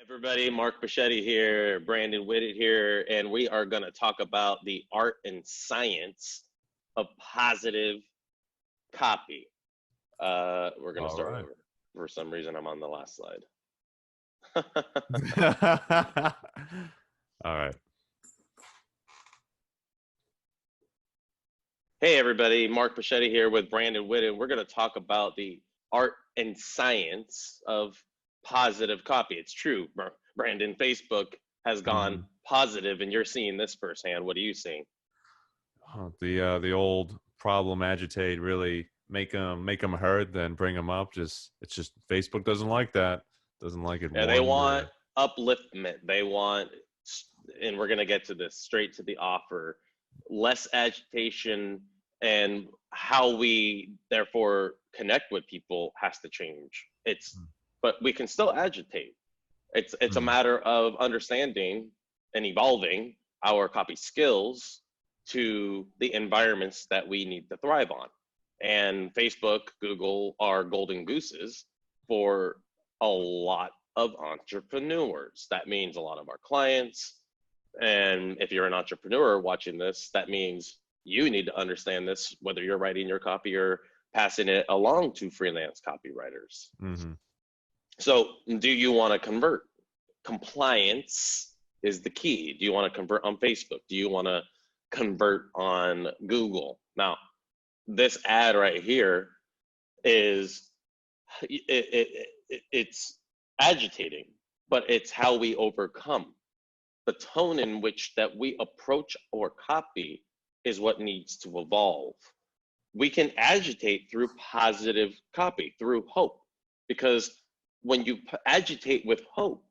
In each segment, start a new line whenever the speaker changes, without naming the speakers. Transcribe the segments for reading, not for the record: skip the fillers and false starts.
Everybody, Mark Pachetti here, Brandon Whitted here, and we are going to talk about the art and science of positive copy. We're going to
All
start
right.
over. For some reason, I'm on the last slide.
All right.
Hey, everybody, Mark Pachetti here with Brandon Whitted. We're going to talk about the art and science of positive copy. It's true, Brandon. Facebook has gone positive, and you're seeing this firsthand. What are you seeing?
The old problem agitate, really make them heard, then bring them up. It's just Facebook doesn't like that. Doesn't like it
Yeah, they
one
want
bit.
upliftment. They want, and we're going to get to this straight to the offer, less agitation, and how we therefore connect with people has to change. But we can still agitate. It's a matter of understanding and evolving our copy skills to the environments that we need to thrive on. And Facebook, Google are golden gooses for a lot of entrepreneurs. That means a lot of our clients. And if you're an entrepreneur watching this, that means you need to understand this, whether you're writing your copy or passing it along to freelance copywriters. So, do you want to convert? Compliance is the key. Do you want to convert on Facebook? Do you want to convert on Google? Now, this ad right here is it's agitating, but it's how we overcome. The tone in which that we approach our copy is what needs to evolve. We can agitate through positive copy, through hope, because when you agitate with hope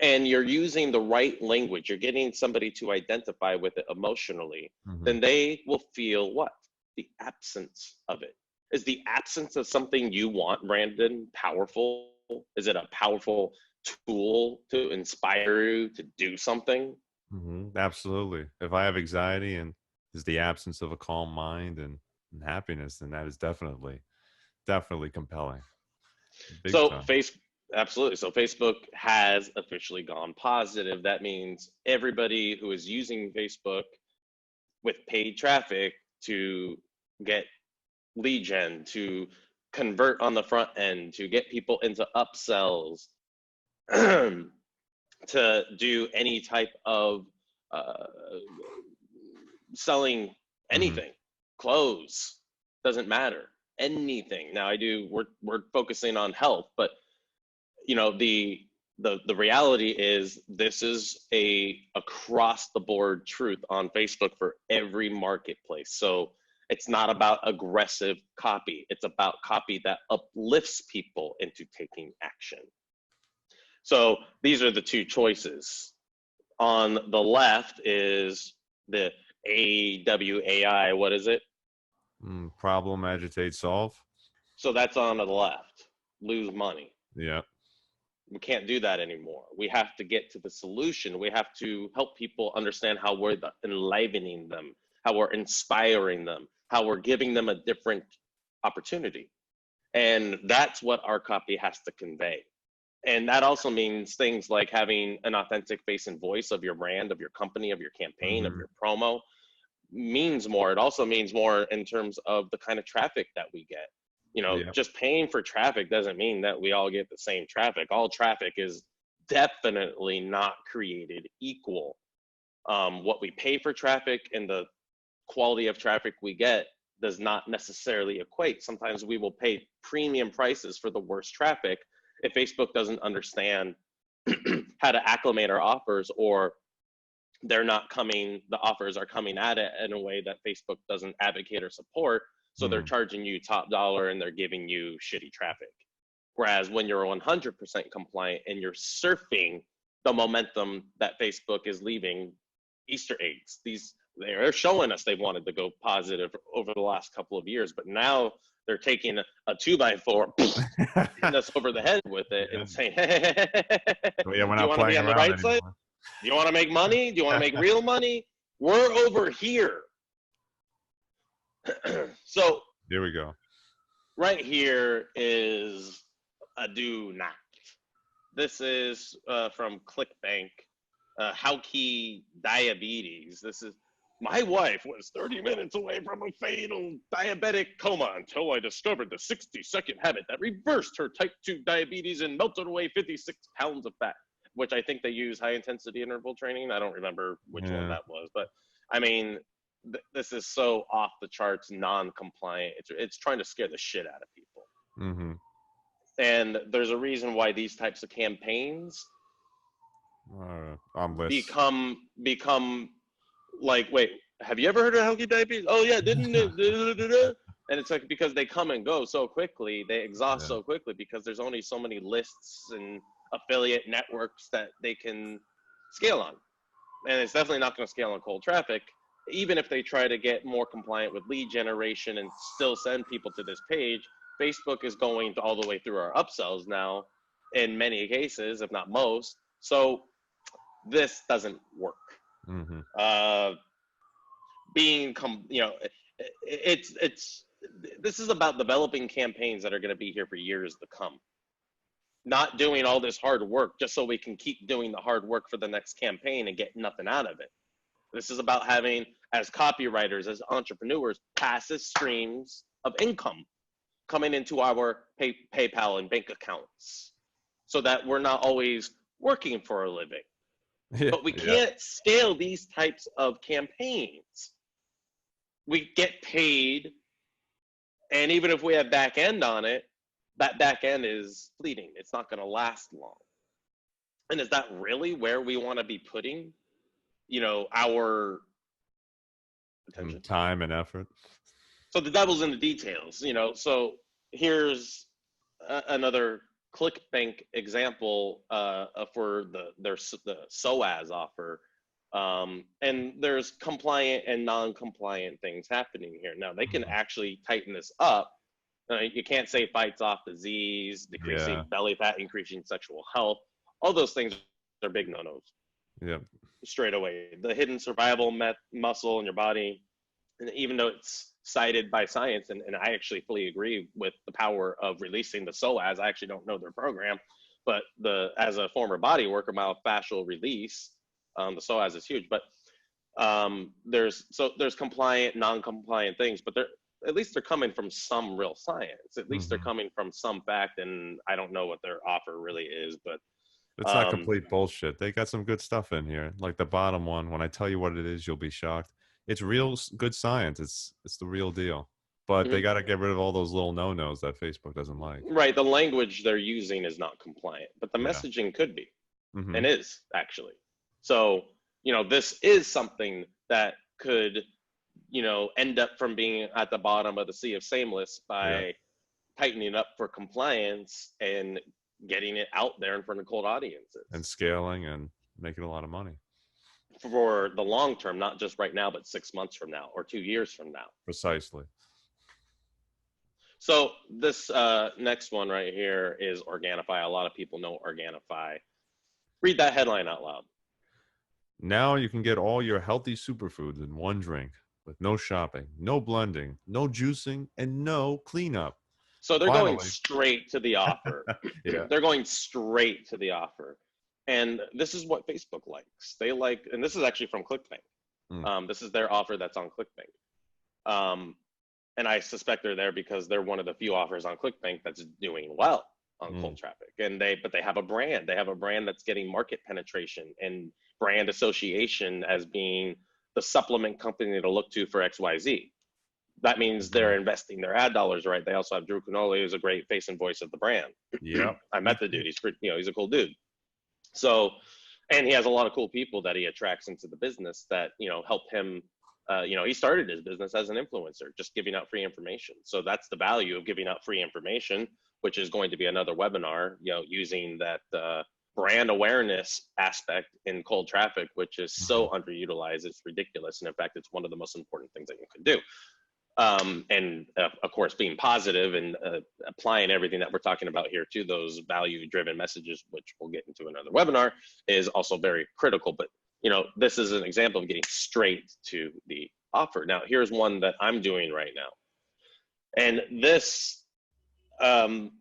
and you're using the right language, you're getting somebody to identify with it emotionally, then they will feel what? The absence of it. Is the absence of something you want, Brandon, powerful? Is it a powerful tool to inspire you to do something?
Absolutely. If I have anxiety and is the absence of a calm mind and happiness, then that is definitely compelling. Big
So
time.
Absolutely. So Facebook has officially gone positive. That means everybody who is using Facebook with paid traffic to get lead gen, to convert on the front end, to get people into upsells, to do any type of uh, selling anything, clothes, doesn't matter, anything. Now we're focusing on health, but you know the reality is this is a across the board truth on Facebook for every marketplace. So it's not about aggressive copy, it's about copy that uplifts people into taking action. So these are the two choices. On the left is the AWAI. What is it?
Problem agitate solve.
So that's on the left. Lose money.
Yeah.
We can't do that anymore. We have to get to the solution. We have to help people understand how we're enlivening them, how we're inspiring them, how we're giving them a different opportunity. And that's what our copy has to convey. And that also means things like having an authentic face and voice of your brand, of your company, of your campaign, of your promo means more. It also means more in terms of the kind of traffic that we get. You know, just paying for traffic doesn't mean that we all get the same traffic. All traffic is definitely not created equal. What we pay for traffic and the quality of traffic we get does not necessarily equate. Sometimes we will pay premium prices for the worst traffic if Facebook doesn't understand how to acclimate our offers, or the offers are coming at it in a way that Facebook doesn't advocate or support. So they're charging you top dollar and they're giving you shitty traffic. Whereas when you're 100% compliant and you're surfing the momentum that Facebook is leaving, Easter eggs, they're showing us they wanted to go positive over the last couple of years, but now they're taking a 2x4, hitting us over the head with it and saying, hey,
We're
do you
not
want to be
playing
on the
around
right
anymore.
side? Do you want to make money? Do you want to make real money? We're over here. So
Here we go.
right here is a do not. This is from ClickBank. How key diabetes. This is, my wife was 30 minutes away from a fatal diabetic coma until I discovered the 60-second habit that reversed her type 2 diabetes and melted away 56 pounds of fat, which I think they use high intensity interval training. I don't remember which one that was, but I mean, this is so off the charts, non-compliant. It's trying to scare the shit out of people.
Mm-hmm.
And there's a reason why these types of campaigns become like, wait, have you ever heard of healthy diabetes? Oh yeah, didn't it? And it's like, because they come and go so quickly, they exhaust so quickly, because there's only so many lists and affiliate networks that they can scale on. And it's definitely not going to scale on cold traffic. Even if they try to get more compliant with lead generation and still send people to this page, Facebook is going all the way through our upsells now in many cases, if not most. So this doesn't work.
Mm-hmm.
This is about developing campaigns that are going to be here for years to come. Not doing all this hard work just so we can keep doing the hard work for the next campaign and get nothing out of it. This is about having, as copywriters, as entrepreneurs, passive streams of income coming into our PayPal and bank accounts, so that we're not always working for a living. But we can't scale these types of campaigns. We get paid, and even if we have back end on it, that back end is fleeting. It's not going to last long. And is that really where we want to be putting, our attention?
Time and effort.
So the devil's in the details, So here's another ClickBank example for the SOAS offer. And there's compliant and non-compliant things happening here. Now, they can actually tighten this up. You can't say fights off disease, decreasing belly fat, increasing sexual health. All those things are big no-nos.
Yeah.
Straight away. The hidden survival muscle in your body, and even though it's cited by science, and I actually fully agree with the power of releasing the SOAS. I actually don't know their program, but as a former body worker, myofascial release, the SOAS is huge. But there's compliant, non-compliant things, but at least they're coming from some real science. At least they're coming from some fact, and I don't know what their offer really is, but
it's not complete bullshit. They got some good stuff in here. Like the bottom one, when I tell you what it is, you'll be shocked. It's real good science. It's the real deal. But they got to get rid of all those little no-nos that Facebook doesn't like.
Right. The language they're using is not compliant, but the messaging could be, and is actually. So, this is something that could, end up from being at the bottom of the sea of sameness by tightening up for compliance and getting it out there in front of cold audiences.
And scaling and making a lot of money.
For the long term, not just right now, but 6 months from now or 2 years from now.
Precisely.
So this next one right here is Organifi. A lot of people know Organifi. Read that headline out loud.
Now you can get all your healthy superfoods in one drink with no shopping, no blending, no juicing, and no cleanup.
So they're going straight to the offer.
They're
going straight to the offer. And this is what Facebook likes. They like, and this is actually from ClickBank. This is their offer that's on ClickBank. And I suspect they're there because they're one of the few offers on ClickBank that's doing well on cold traffic. But they have a brand. They have a brand that's getting market penetration and brand association as being the supplement company to look to for XYZ. That means they're investing their ad dollars right. They also have Drew Canoli, who's a great face and voice of the brand.
Yeah,
I met the dude. He's pretty, he's a cool dude. So, and he has a lot of cool people that he attracts into the business that, help him. He started his business as an influencer, just giving out free information. So that's the value of giving out free information, which is going to be another webinar, using that brand awareness aspect in cold traffic, which is so underutilized. It's ridiculous. And in fact, it's one of the most important things that you can do. Of course, being positive and applying everything that we're talking about here to those value-driven messages, which we'll get into another webinar, is also very critical. But, this is an example of getting straight to the offer. Now, here's one that I'm doing right now. And this,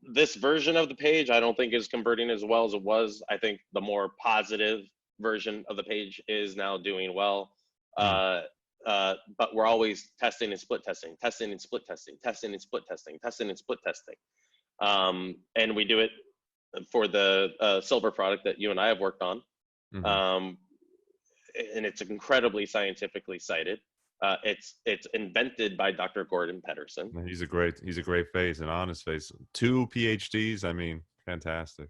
This version of the page, I don't think is converting as well as it was. I think the more positive version of the page is now doing well.
Hmm.
But we're always testing and split testing, testing and split testing, testing and split testing, testing and split testing. And we do it for the silver product that you and I have worked on.
Hmm.
Um, and it's incredibly scientifically cited. It's invented by Dr. Gordon Pedersen.
He's a great face, an honest face. 2 PhDs. I mean, fantastic.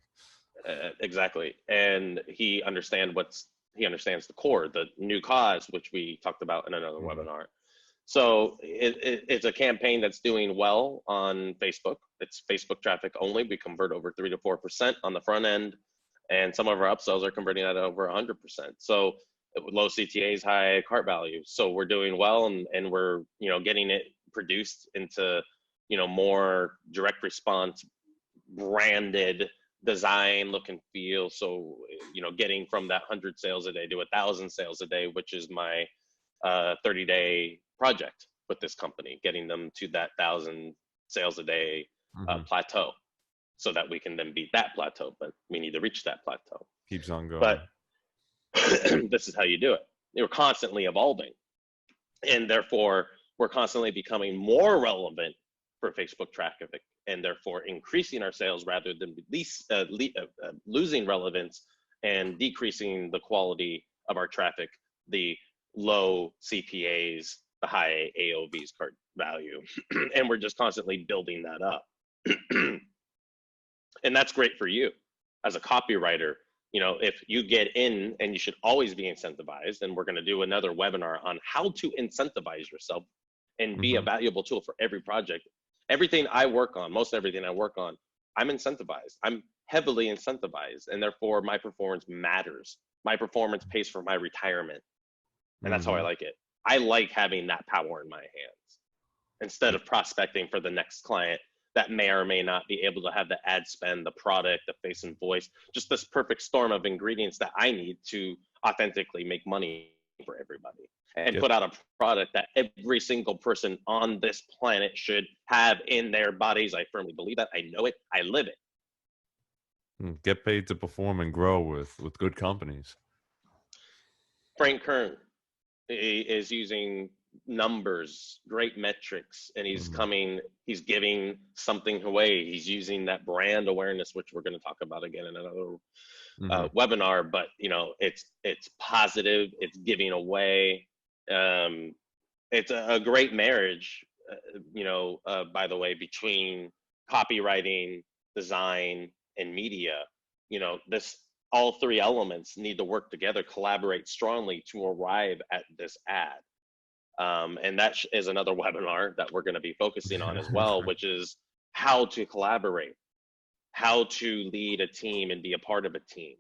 Exactly, and he understands the core, the new cause, which we talked about in another
Hmm.
webinar. So it's a campaign that's doing well on Facebook. It's Facebook traffic only. We convert over 3 to 4% on the front end, and some of our upsells are converting at over 100%. So low CTAs, high cart value. So we're doing well, and we're getting it produced into more direct response, branded design, look and feel. So getting from that 100 sales a day to 1,000 sales a day, which is my 30-day project with this company, getting them to that 1,000 sales a day
Hmm.
plateau, so that we can then beat that plateau. But we need to reach that plateau.
Keeps on
But
going.
this is how you do it. You're constantly evolving, and therefore we're constantly becoming more relevant for Facebook traffic, and therefore increasing our sales rather than losing relevance and decreasing the quality of our traffic, the low CPAs, the high AOVs cart value. And we're just constantly building that up. And that's great for you as a copywriter. If you get in, and you should always be incentivized, and we're going to do another webinar on how to incentivize yourself and be a
Hmm.
valuable tool for every project. Everything I work on, most everything I work on, I'm incentivized. I'm heavily incentivized, and therefore my performance matters. My performance pays for my retirement, and that's how I
Hmm.
like it. I like having that power in my hands instead of prospecting for the next client that may or may not be able to have the ad spend, the product, the face and voice, just this perfect storm of ingredients that I need to authentically make money for everybody and
Get
put out a product that every single person on this planet should have in their bodies. I firmly believe that. I know it. I live it.
get paid to perform and grow with good companies.
Frank Kern is using numbers, great metrics, and
Hmm.
he's giving something away. He's using that brand awareness, which we're going to talk about again in another
Hmm.
webinar. But it's positive, it's giving away. It's a great marriage, by the way, between copywriting, design, and media. This all three elements need to work together, collaborate strongly to arrive at this ad. And that is another webinar that we're going to be focusing on as well, which is how to collaborate, how to lead a team and be a part of a team,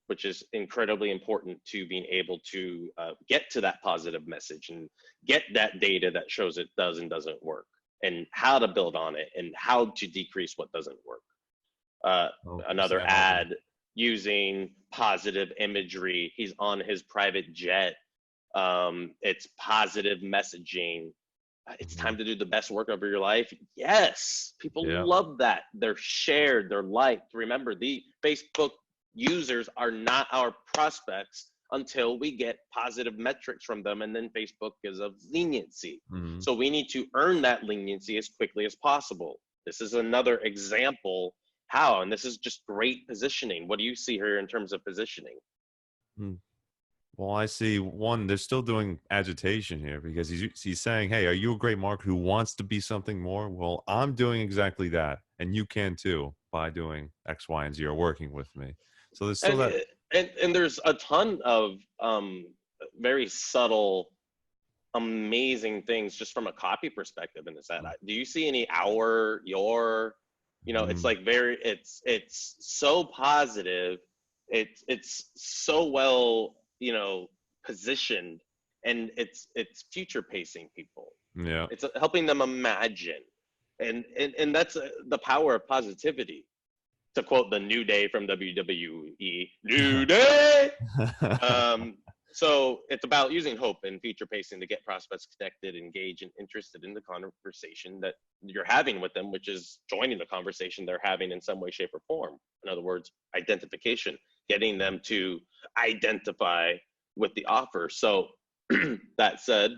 which is incredibly important to being able to get to that positive message and get that data that shows it does and doesn't work, and how to build on it and how to decrease what doesn't work.
Oh,
Another
Sam Altman.
ad using positive imagery. He's on his private jet. It's positive messaging. It's
Hmm.
time to do the best work of your life. Yes, people
Yeah.
love that. They're shared, they're liked. Remember, the Facebook users are not our prospects until we get positive metrics from them, and then Facebook gives us leniency.
Hmm.
So we need to earn that leniency as quickly as possible. This is another example how, and this is just great positioning. What do you see here in terms of positioning?
Well, I see one, they're still doing agitation here because he's saying, hey, are you a great marketer who wants to be something more? Well, I'm doing exactly that. And you can too by doing X, Y, and Z or working with me. So there's still
and
that.
and there's a ton of very subtle, amazing things just from a copy perspective in this ad. Do you see any it's
Mm,
like it's so positive, it's so well positioned, and it's future pacing people.
yeah.
It's helping them imagine, and that's the power of positivity, to quote the New Day from WWE. New Day. um So it's about using hope and feature pacing to get prospects connected, engaged, and interested in the conversation that you're having with them, which is joining the conversation they're having in some way, shape, or form. In other words, identification, getting them to identify with the offer. So that said,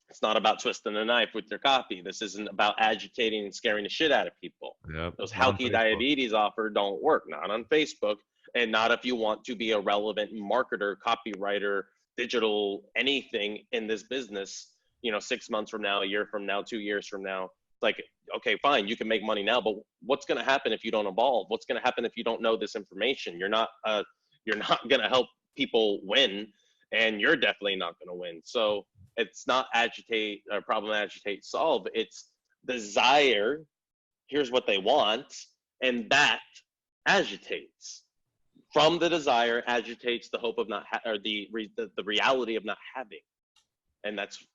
it's not about twisting the knife with your copy. This isn't about agitating and scaring the shit out of people.
Yep.
Those
Not on
healthy
Facebook.
diabetes offer don't work, not on Facebook, and not if you want to be a relevant marketer, copywriter, digital anything in this business, 6 months from now, a year from now, 2 years from now. Like, okay, fine, you can make money now, but what's going to happen if you don't evolve? What's going to happen if you don't know this information? You're not going to help people win, and you're definitely not going to win. So it's not problem, agitate, solve. It's desire. Here's what they want, and that agitates. From the desire agitates the hope of not or the reality of not having, and that's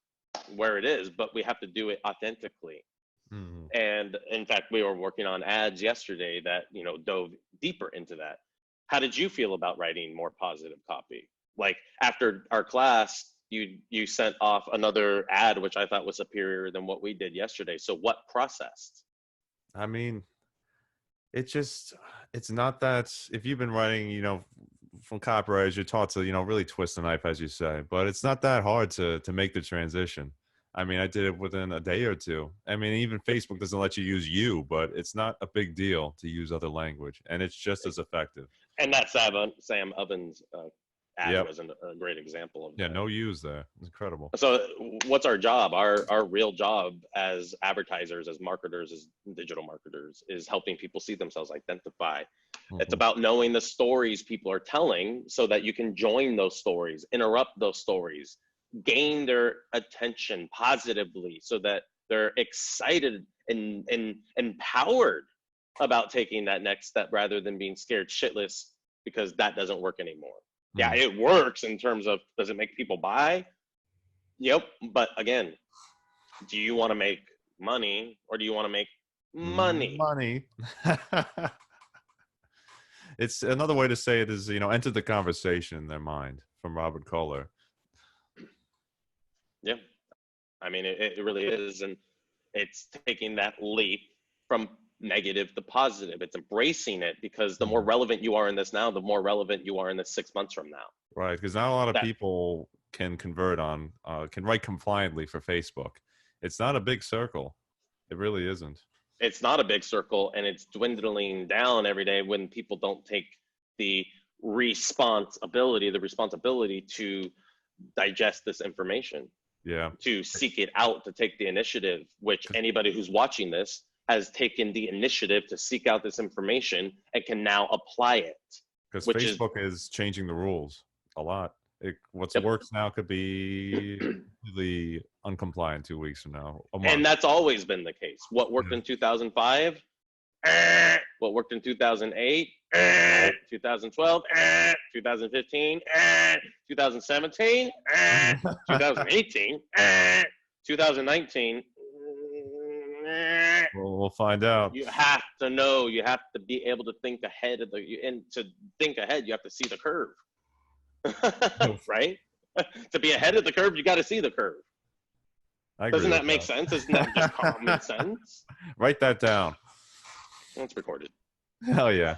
where it is. But we have to do it authentically.
Mhm.
And in fact, we were working on ads yesterday that dove deeper into that. How did you feel about writing more positive copy? Like after our class, you sent off another ad, which I thought was superior than what we did yesterday. So what processed?
I mean, it's not that if you've been writing, from copywriters, you're taught to, really twist the knife, as you say, but it's not that hard to make the transition. I mean, I did it within a day or two. I mean, even Facebook doesn't let you use you, but it's not a big deal to use other language, and it's just as effective.
And that Sam Ovens ad
Yep.
was a great example of
Yeah,
that.
no use there. It's incredible.
So what's our job? Our real job as advertisers, as marketers, as digital marketers is helping people see themselves, identify. It's
Mhm.
about knowing the stories people are telling so that you can join those stories, interrupt those stories, gain their attention positively so that they're excited and empowered about taking that next step rather than being scared shitless because that doesn't work anymore. Yeah,
Mm.
it works in terms of, does it make people buy? Yep. But again, do you want to make money or do you want to make money?
Money. It's another way to say it is, enter the conversation in their mind, from Robert Kohler.
Yeah. I mean, it really is. And it's taking that leap from negative to positive. It's embracing it because the more
Mhm.
relevant you are in this now, the more relevant you are in this 6 months from now.
Right, because not a lot of
That
people can can write compliantly for Facebook. It's not a big circle. It really isn't.
it's not a big circle and it's dwindling down every day when people don't take the responsibility to digest this information,
Yeah,
to seek it out, to take the initiative, which anybody who's watching this has taken the initiative to seek out this information and can now apply it,
because
which is,
Facebook is changing the rules a lot. What
yep.
works now could be completely uncompliant 2 weeks from now, a
And
month.
that's always been the case. What worked
Yeah.
in 2005, what worked in 2008, 2012, 2015, 2017, 2018, 2019.
We'll find out.
You have to know, you have to be able to think ahead and to think ahead, you have to see the curve. Right? To be ahead of the curve, you got to see the curve.
I agree
Doesn't
with
that make sense? Isn't that just common sense?
Write that down.
It's recorded.
Hell yeah.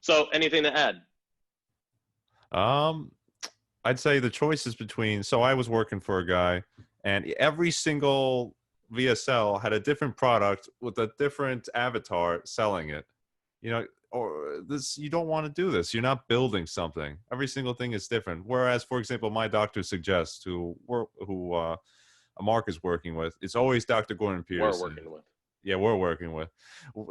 So anything to add?
I'd say the choice is between. So I was working for a guy, and every single VSL had a different product with a different avatar selling it. Or this, you don't want to do this. You're not building something. Every single thing is different. Whereas, for example, my doctor suggests who Mark is working with, it's always Dr. Gordon Peterson.
We're working with.
Yeah, we're working with.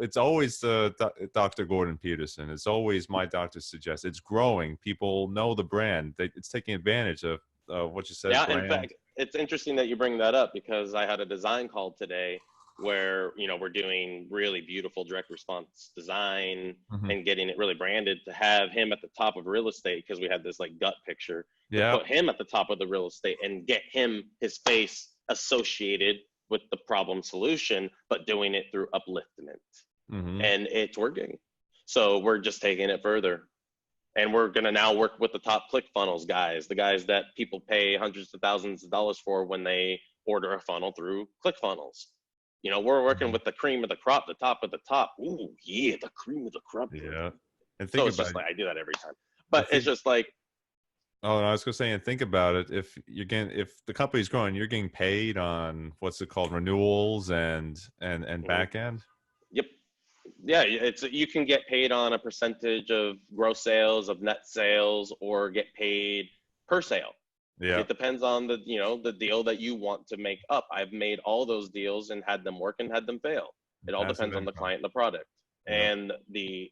It's always Dr. Gordon Peterson. It's always my doctor suggests. It's growing. People know the brand. It's taking advantage of what you said.
Yeah,
Brand.
in fact, it's interesting that you bring that up because I had a design call today where we're doing really beautiful direct response design
Mhm.
and getting it really branded to have him at the top of real estate because we had this like gut picture to
Yeah,
put him at the top of the real estate and get his face associated with the problem solution, but doing it through upliftment.
hmm
And it's working. So we're just taking it further. And we're going to now work with the top ClickFunnels guys, the guys that people pay hundreds of thousands of dollars for when they order a funnel through ClickFunnels. You know, we're working with the cream of the crop, the top of the top. Ooh, yeah, the cream of the crop.
Yeah. And
So
think
it's
about
just
it.
like, I do that every time. But it's just like,
Oh, I was gonna say, and think about it. If you're getting, if the company's growing, you're getting paid on what's it called, renewals and
mhm,
back end.
yep. Yeah, it's you can get paid on a percentage of gross sales, of net sales, or get paid per sale.
Yeah,
It depends on the, you know, the deal that you want to make up. I've made all those deals and had them work and had them fail. It all
passive
depends on the
income.
client and the product
Yeah,
and the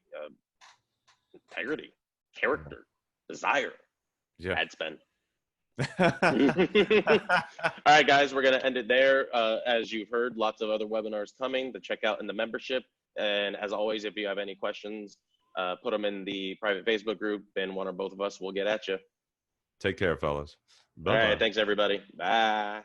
integrity,
yeah,
character, desire,
yeah.
ad spend. All right, guys, we're going to end it there. As you've heard, lots of other webinars coming to check out in the membership. And as always, if you have any questions, put them in the private Facebook group, and one or both of us will get at you.
Take care, fellas.
All
Bye
right,
bye.
thanks, everybody. Bye.